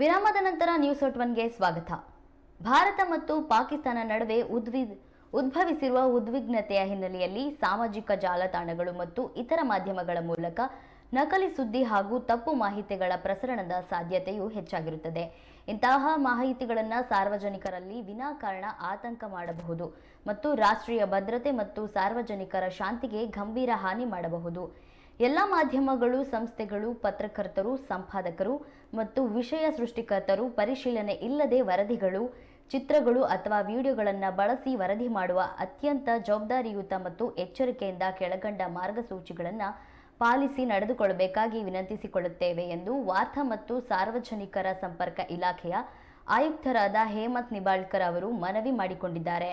ವಿರಾಮದ ನಂತರ ನ್ಯೂಸ್ 1ಗೆ ಸ್ವಾಗತ. ಭಾರತ ಮತ್ತು ಪಾಕಿಸ್ತಾನ ನಡುವೆ ಉದ್ಭವಿಸಿರುವ ಉದ್ವಿಗ್ನತೆಯ ಹಿನ್ನೆಲೆಯಲ್ಲಿ ಸಾಮಾಜಿಕ ಜಾಲತಾಣಗಳು ಮತ್ತು ಇತರ ಮಾಧ್ಯಮಗಳ ಮೂಲಕ ನಕಲಿ ಸುದ್ದಿ ಹಾಗೂ ತಪ್ಪು ಮಾಹಿತಿಗಳ ಪ್ರಸರಣದ ಸಾಧ್ಯತೆಯು ಹೆಚ್ಚಾಗಿರುತ್ತದೆ. ಇಂತಹ ಮಾಹಿತಿಗಳನ್ನು ಸಾರ್ವಜನಿಕರಲ್ಲಿ ವಿನಾಕಾರಣ ಆತಂಕ ಮಾಡಬಹುದು ಮತ್ತು ರಾಷ್ಟ್ರೀಯ ಭದ್ರತೆ ಮತ್ತು ಸಾರ್ವಜನಿಕರ ಶಾಂತಿಗೆ ಗಂಭೀರ ಹಾನಿ ಮಾಡಬಹುದು. ಎಲ್ಲ ಮಾಧ್ಯಮಗಳು, ಸಂಸ್ಥೆಗಳು, ಪತ್ರಕರ್ತರು, ಸಂಪಾದಕರು ಮತ್ತು ವಿಷಯ ಸೃಷ್ಟಿಕರ್ತರು ಪರಿಶೀಲನೆ ಇಲ್ಲದೆ ವರದಿಗಳು, ಚಿತ್ರಗಳು ಅಥವಾ ವಿಡಿಯೋಗಳನ್ನು ಬಳಸಿ ವರದಿ ಮಾಡುವ ಅತ್ಯಂತ ಜವಾಬ್ದಾರಿಯುತ ಮತ್ತು ಎಚ್ಚರಿಕೆಯಿಂದ ಕೆಳಕಂಡ ಮಾರ್ಗಸೂಚಿಗಳನ್ನು ಪಾಲಿಸಿ ನಡೆದುಕೊಳ್ಳಬೇಕಾಗಿ ವಿನಂತಿಸಿಕೊಳ್ಳುತ್ತೇವೆ ಎಂದು ವಾರ್ತಾ ಮತ್ತು ಸಾರ್ವಜನಿಕರ ಸಂಪರ್ಕ ಇಲಾಖೆಯ ಆಯುಕ್ತರಾದ ಹೇಮಂತ್ ನಿಂಬಾಳ್ಕರ್ ಅವರು ಮನವಿ ಮಾಡಿಕೊಂಡಿದ್ದಾರೆ.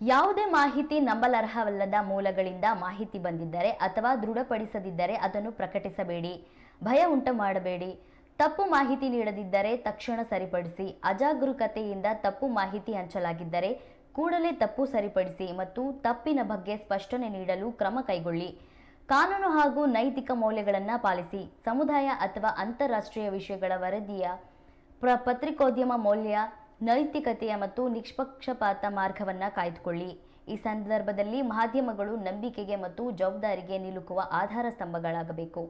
ಯಾವುದೇ ಮಾಹಿತಿ ನಂಬಲರ್ಹವಲ್ಲದ ಮೂಲಗಳಿಂದ ಮಾಹಿತಿ ಬಂದಿದ್ದರೆ ಅಥವಾ ದೃಢಪಡಿಸದಿದ್ದರೆ ಅದನ್ನು ಪ್ರಕಟಿಸಬೇಡಿ. ಭಯ ಉಂಟು ಮಾಡಬೇಡಿ. ತಪ್ಪು ಮಾಹಿತಿ ನೀಡದಿದ್ದರೆ ತಕ್ಷಣ ಸರಿಪಡಿಸಿ. ಅಜಾಗರೂಕತೆಯಿಂದ ತಪ್ಪು ಮಾಹಿತಿ ಹಂಚಲಾಗಿದ್ದರೆ ಕೂಡಲೇ ತಪ್ಪು ಸರಿಪಡಿಸಿ ಮತ್ತು ತಪ್ಪಿನ ಬಗ್ಗೆ ಸ್ಪಷ್ಟನೆ ನೀಡಲು ಕ್ರಮ ಕೈಗೊಳ್ಳಿ. ಕಾನೂನು ಹಾಗೂ ನೈತಿಕ ಮೌಲ್ಯಗಳನ್ನು ಪಾಲಿಸಿ. ಸಮುದಾಯ ಅಥವಾ ಅಂತಾರಾಷ್ಟ್ರೀಯ ವಿಷಯಗಳ ವರದಿಯ ಪತ್ರಿಕೋದ್ಯಮ ಮೌಲ್ಯ, ನೈತಿಕತೆಯ ಮತ್ತು ನಿಷ್ಪಕ್ಷಪಾತ ಮಾರ್ಗವನ್ನು ಕಾಯ್ದುಕೊಳ್ಳಿ. ಈ ಸಂದರ್ಭದಲ್ಲಿ ಮಾಧ್ಯಮಗಳು ನಂಬಿಕೆಗೆ ಮತ್ತು ಜವಾಬ್ದಾರಿಗೆ ನಿಲುಕುವ ಆಧಾರ ಸ್ತಂಭಗಳಾಗಬೇಕು.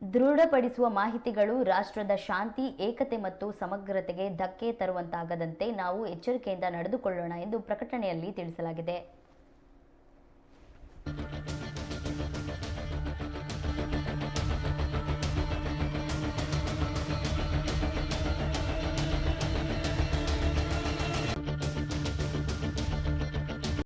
ದೃಢಪಡಿಸುವ ಮಾಹಿತಿಗಳು ರಾಷ್ಟ್ರದ ಶಾಂತಿ, ಏಕತೆ ಮತ್ತು ಸಮಗ್ರತೆಗೆ ಧಕ್ಕೆ ತರುವಂತಾಗದಂತೆ ನಾವು ಎಚ್ಚರಿಕೆಯಿಂದ ನಡೆದುಕೊಳ್ಳೋಣ ಎಂದು ಪ್ರಕಟಣೆಯಲ್ಲಿ ತಿಳಿಸಲಾಗಿದೆ.